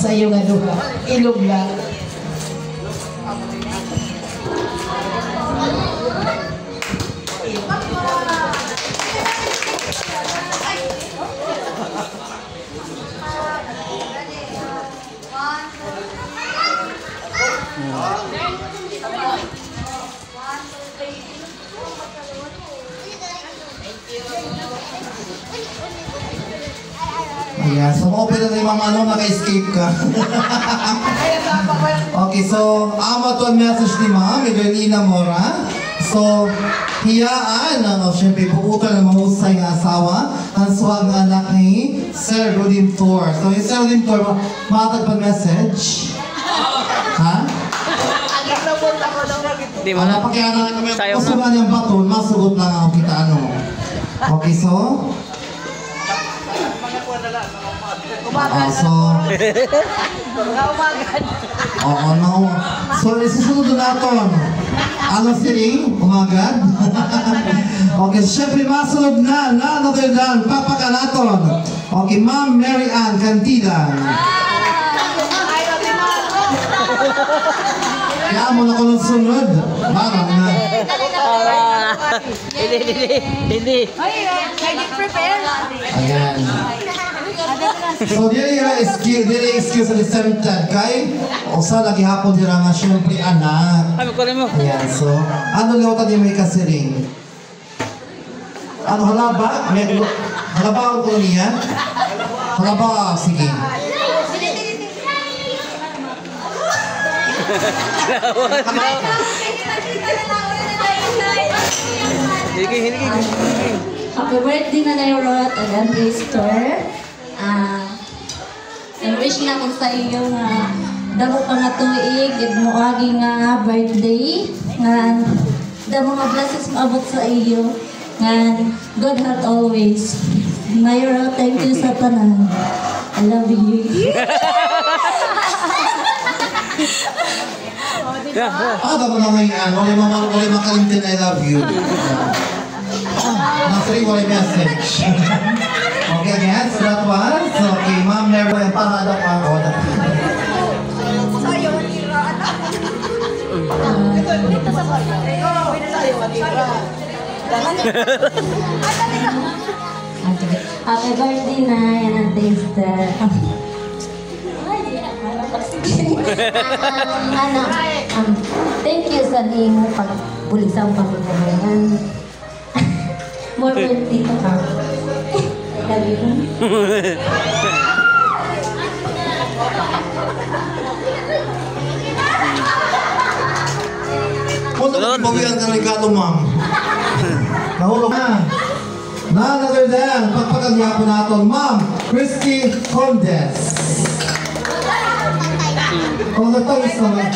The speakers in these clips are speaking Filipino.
Sa iyong lugar, ilog lang. Ayan, so open na tayo mga ano, naka-escape ka. Okay, so ama to ang message ni Ma'am Evelina Mora. So, hiyaan, syempre, puputan ng mahusay ng asawa, ang suwag ng anak ni Sir Rodim Tor. So, yung Sir Rodim Tor, matag pa message? Ha? Di mo na. Pakianan, Sayaw na. kung niyang baton, masugot lang ako kita ano. Okay, so? So, oo, no. So, isusunod natin. Ano siling? Umagad? Okay, so syempre masunod na, another dan, papakanaton. Okay, Ma'am Mary Ann Cantilan. Kaya mo na ko nung sunod. Marang na. Hindi. Ayan. So, dili excuse sa dissented kay usa lagi hapon dira nga syempre anak. Ay, magkulay mo. Ayan, so ano liwata di may kasiring? Ano halaba? Halaba ang ko niya? Halaba, sige. Hindi. Happy birthday na Nairot at Andre Store. I-wish na ko sa iyo nga damo pa nga tuig, mo agi nga birthday. Nga damo nga blessings maabot sa iyo. Nga God heart always. Nairot, thank you sa tanan. I love you. Dapat na may wala makalimtin I love you. Nasari wala message. Okay, again, so that was, okay, Ma'am Mary, para daw ang order. Happy birthday na yan ang taster. Thank you sa nimo pagbulisang pagkakaroon. More birthday to ka. Love you. Kung nagpawian ka regalo, Ma'am. Nahulog na. Another than, pagpagandya po natin, Ma'am Christy Condes. Kung nagtawis naman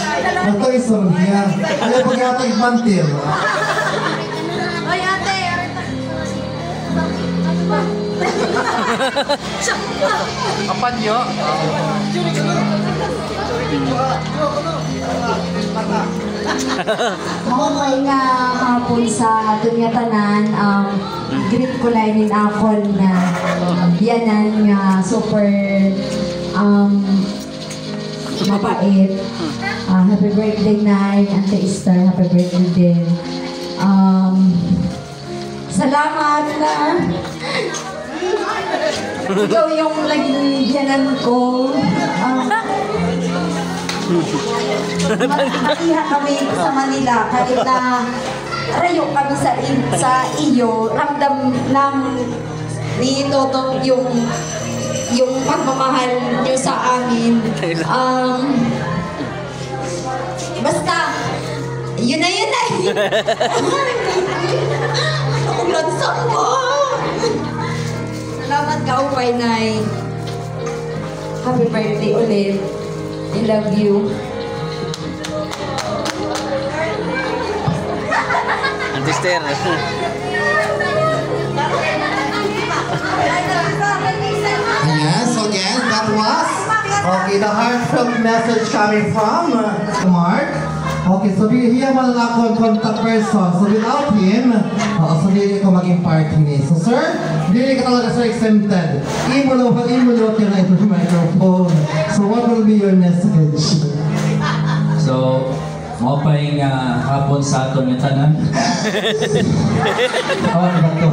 niya. Ayaw pag-yatag mantil. Oy, ate! Kapan nyo? Mahumay nga hapon sa dunya tanan, greet ko lang din ako na yanan nga super mabait. Happy birthday night, Ate Esther, happy birthday din. Salamat na ikaw yung lagyanan ko. Nakiha kami sa Manila kahit na rayo kami sa iyo, ramdam ng ni Toto yung pagmamahal niyo sa amin. Basta yun na ulansang mo. Salamat ka, Upay Nay. Happy birthday ulit. I love you. Sister. Yes, again, that was okay, the heartfelt message coming from Mark. Okay, so hiya man lang ako ang contact person. So without him, so hindi ko maging part ni. So sir, hindi ka talaga sa exempted. Imo na yung microphone. be your message? So, mo pa yung hapon sa aton yung tanan. Kawan ba ito?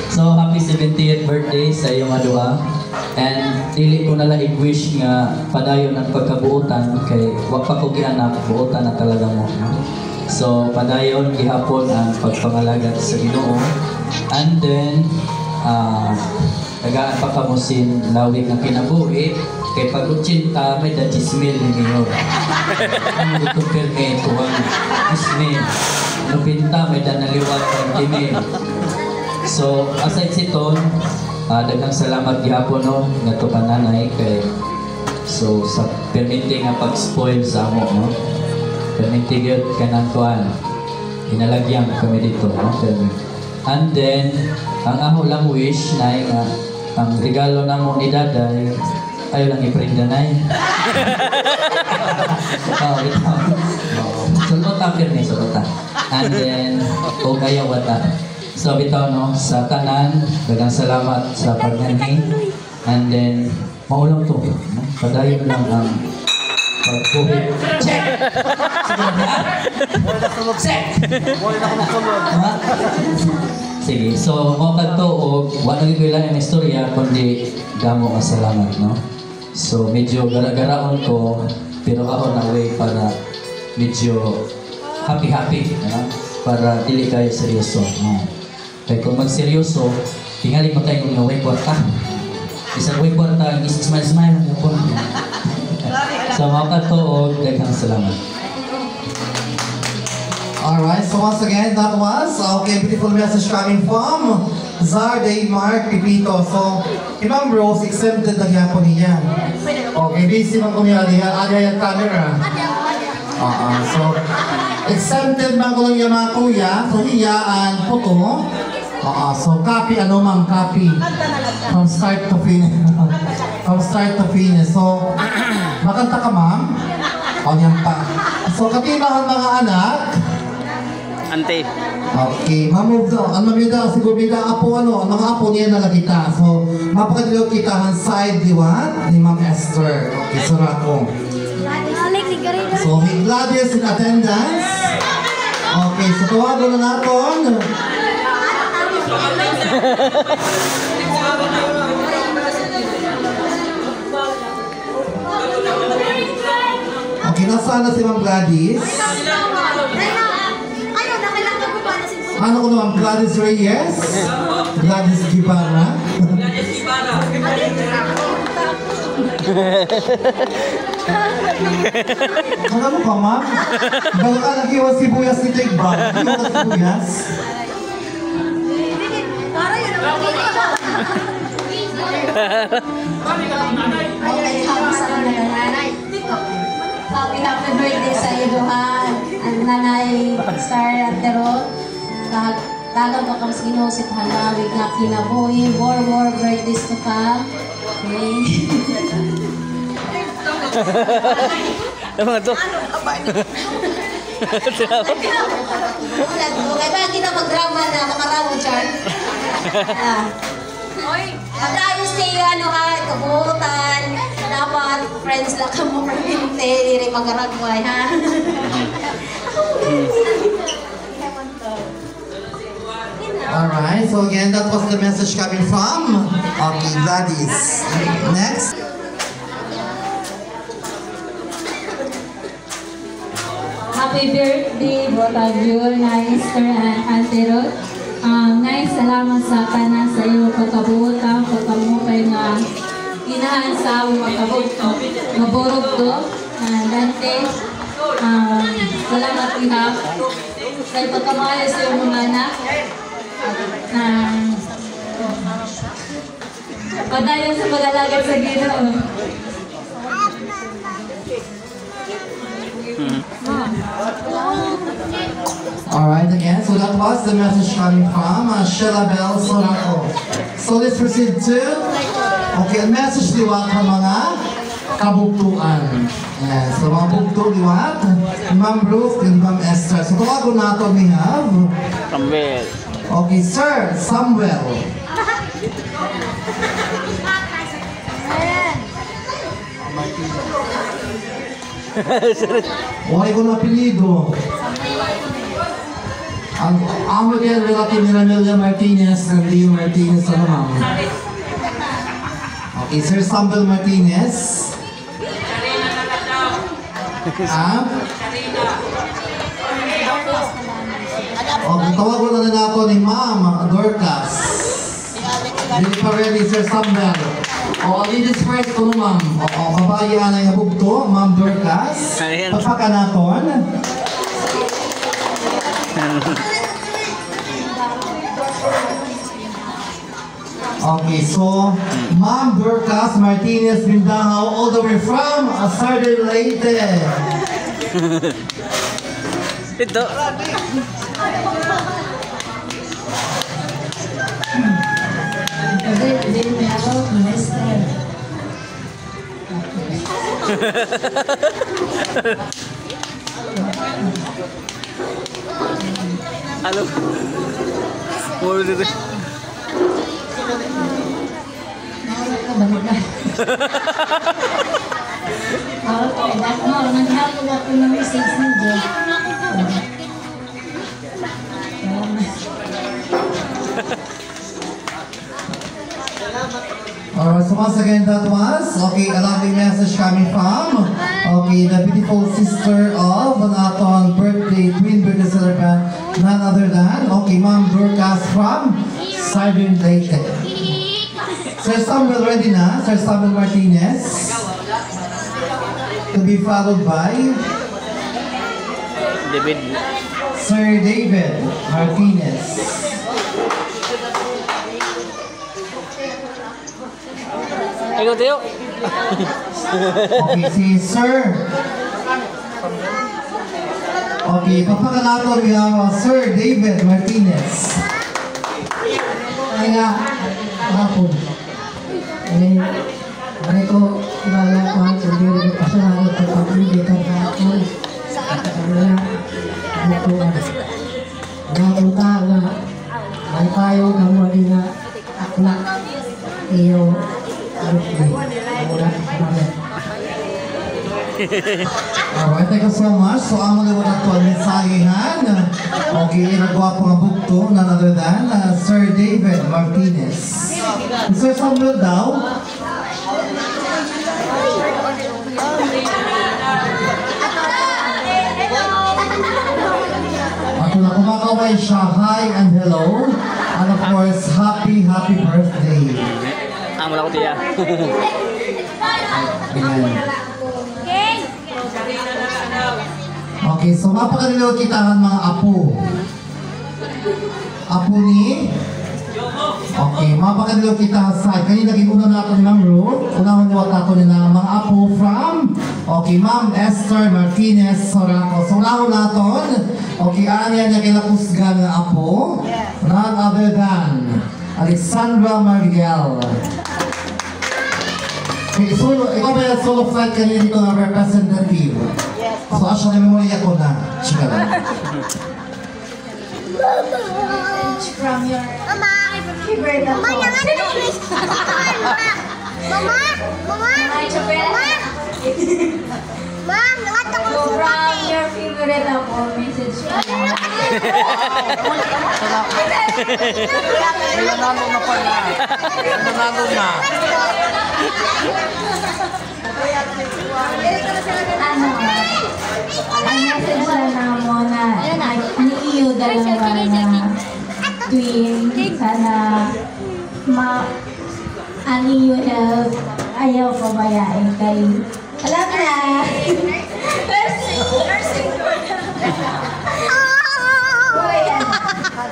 So, happy 70th birthday sa iyong adua. And dili ko nalang i-wish nga padayon ang pagkabuutan kay wag pa ko gianak, buutan na talaga mo. So, padayon gihapon ang pagpangalagat sa Ginoo. And then, tagaan pa kamusin lawig ng kinabuhi kay pag-utsinta may da 10,000 ni Mayor. Ang gutupir kay tuwang 10,000. Lupinta may da naliwag 20,000. So, aside siton, daghang salamat gihapon no ngadto kananay kay so sa permitting nga pag-spoil sa amo no. Permitting gyud kanang kuan. Inalagyan kami dito no. And then ang ako lang wish na nga ang regalo namo ni Daday ayo lang iprenda nay. Bitaw. Sulot ta pirmi sulot ta. And then o kayo wata. So bitaw no sa tanan daghang salamat sa pagnanhi. And then maulam to. No? Padayon lang ang pag-COVID. Check! Check! Sige, so mo kadto og wala gyud lang ang istorya kundi damo ka salamat no. So medyo gara-garaon ko pero ako na way para medyo happy no? Para dili kayo seryoso no. Kaya kung magseryoso tingali mo tayo ng way kwarta. Isang way kwarta smile mo po. So mo kadto og daghang salamat. Alright, so once again, that was beautiful message coming from Zarday Mark Pipito. So, Imam Rose, exempted na gyapon niya. Okay, busy man ko niya, adiha yung camera. So, exempted man ko lang yung mga kuya, so hiyaan po to. So, copy, ano ma'am, copy. From start to finish. From start to finish. So, makanta ka ma'am? O, yan pa. So, katibahan mga anak, Ante. okay, mamove daw. Ang mamove daw, siguro bida apo ang mga apo niya na kita. So, mapakadilo kita ang side liwat ni Ma'am Esther. Okay, sura ko. So, may Gladys in attendance. Okay, so tawagan na natin. Okay, nasaan na si Ma'am Gladys? Ano ko naman, Gladys Reyes? Gladys Gibara? Ano ka, ma'am? Baka ka nag-iwas sibuyas ni Tigba. Nag-iwas sibuyas? Happy birthday sa iyo, Duhan. Ang nanay Star Antero. Tagal ko kang sinusit halawig na kinabuhi. More birthdays to come. Okay. Ano to? Okay ba, hindi na mag-drama na makaramo dyan. Pag-ayos kayo, kaburutan. Dapat, friends lang ka mo perminte. Hindi mag-aragway, ha? Alright, so again, that was the message coming from Gladys. Next. Happy birthday, Botagyo, Esther and Antero. Nice, salamat sa kanan sa iyo pagkabutan, pagkamukay nga inahan sa maborog to. Dante, salamat ihap. Sa pagkamaya sa iyong mga anak. Padayon sa pag-alagad sa Ginoo. Alright, again, so that was the message coming from Sheila Bell Sonaco. So let's proceed to, ang message liwat ng mga kabugtuan. Yes, so mga bugto liwat, Ma'am Ruth and Ma'am Esther. So tawagon natin we have, Samuel. okay, Sir Samuel. Wala ko na apelido. Ang amo din relative ni Ramelia Martinez and Leo Martinez, ano ma'am? Okay, Sir Samuel Martinez. Ah? Okay, tawag ko na ako ni Ma'am Dorcas. Hindi pa ready, Sir Samuel. O, ladies first ko ma'am. O, babae na yung bugto, Ma'am Dorcas. Pagpaka naton. Okay, so Ma'am Dorcas Martinez Mindanao, all the way from Southern Leyte. Ito. Hindi may ako, Mr. Ano? Muro dito. Nawala ka, balik na. Naghapon ako ng message ni Jay. Alright, so once again that was, okay, a lovely message coming from, okay, the beautiful sister of an aton birthday, twin birthday celebrant, none other than, okay, Ma'am Dorcas from Southern Leyte. Sir Samuel ready na, Sir Samuel Martinez, to be followed by David. Sir David Martinez. Ikaw tayo. Okay, si Sir. Okay, papakalato niya Sir David Martinez. Ay nga, hapon. Ay ko, kilala ko ang sundiri ng pasalamat at pag-ibitan na ako. Kaya, nakuha. Nakunta nga, may tayo ng wali na akla. Iyo, birthday. Wala, bakit? Alright, thank you so much. So, ang mga wala ito ang mensahehan. Okay, nagwa po ang bukto, none other than Sir David Martinez. Sir Samuel daw. Ako na kumakaway siya, hi and hello. And of course, happy birthday. Amo na ko tiya. Ayan. Okay, so mapakalilaw kita ng mga apo. Apo ni? Okay, mapakalilaw kita sa kanina naging nato ni Ma'am Ruth. Unahon niyo nato ni na mga apo from, okay, Ma'am Esther Martinez Soraco. So unahon naton, okay, anya niya kinapusga ng apo. None other than Alexandra Mariel. Okay, solo, ikaw ba yung solo flight kanina dito na representative? So, asya na memorya ko na. Chika lang. From your favorite Mama, Mama! Mama! Ma'am, lahat ako So, sulat from eh. your favorite message ko lang. Ano, ang message lang mo na ni iyo dalawa na twin, sana ani you help, ayaw pabayain kay alam na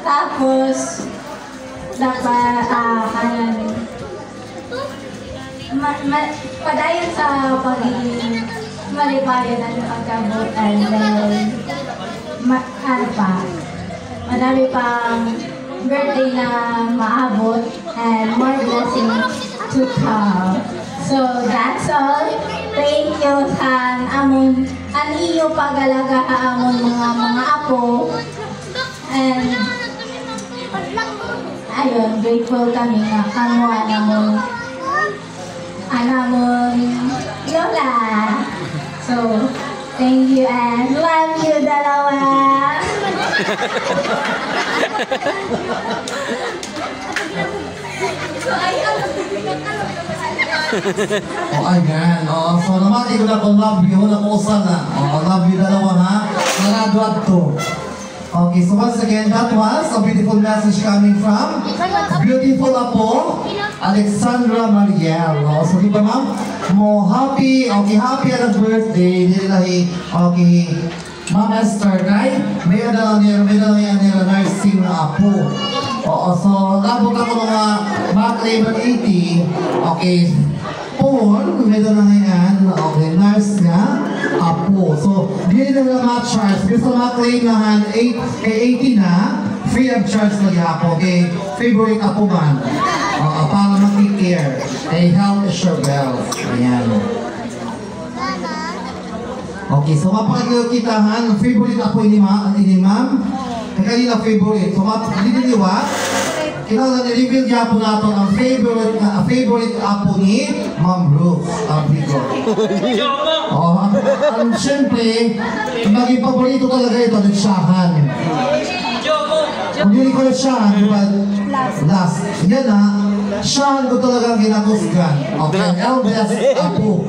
tapos dapat padayon sa pagiging malibayan at pagkabutan dahil ano pa, madami pang birthday na maabot and more blessings to come. So that's all. Thank you sa amon ang iyo pagalaga amon mga apo. And ayun, grateful kami na kamuha namon anamon lola. So Thank you and love you dalawa. Oh, ayan. Oh, so namati ko na kung love you, na kung usan na. Oh, love you dalawa ha. Nangadwad to. Okay, so once again, that was a beautiful message coming from beautiful Apo, Alexandra Mariel. Oh, so di ba ma'am? Mo happy, okay, happy at birthday. Dili okay. Ma'am Esther, kay may na nursing na Apo. Oo, so labot ako mga Mac Labor 80. Okay. Paul, may na ngayon, okay, nurse nga, Apo. So, hindi na ma-charge. Gusto ma-claim na 80 na, free of charge na Apo. Okay, favorite Apo man. Para mag-care. Health is your wealth. Ayan. Okay, so mapakagalaw kita favorite Apo ini ma'am. Kanina favorite. So, didiliwa. Kailangan i-reveal niya po natin ang favorite Apo ni Ma'am Ruth Abrigo. Siyempre, maging paborito talaga ito, nagsahan. Kung hindi ko nagsahan, diba? Last. Yan na, sahan ko talagang ginakusgan. Okay, eldest Apo.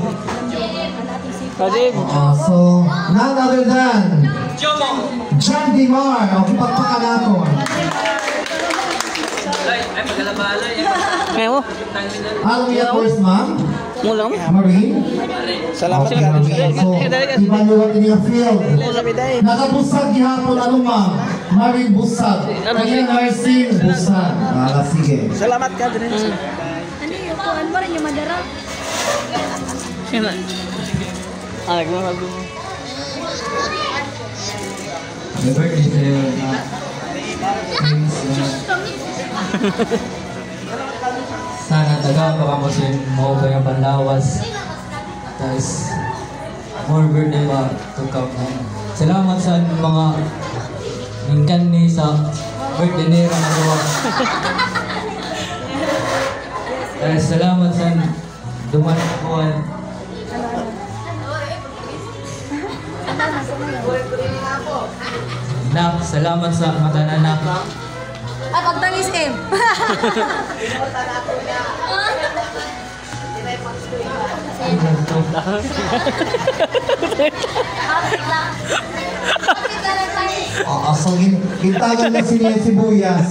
So, none other than John Dimar. Okay, pagpakan natin. Ngayon mo? Alam niya first, ma'am? Mulang? Marine? Salamat okay, Marine. So, ibaluan din yung field. Nakabusag gihapon, ano ma'am? Marine busag. Kanya nursing busag. Sige. Salamat ka din. Ano yung kuhan mo rin yung madara? Sino? Nagmamahal mo. Happy birthday sa'yo na sana taga pakamusin mo ba yung panlawas. Tapos, more birthday ba to come na. Salamat sa mga mingkan ni sa birthday nera na gawa. Tapos, salamat sa dumakuan. Nak, salamat sa matananak. Ay, pagtangis eh. So, gintagan na si Sibuyas.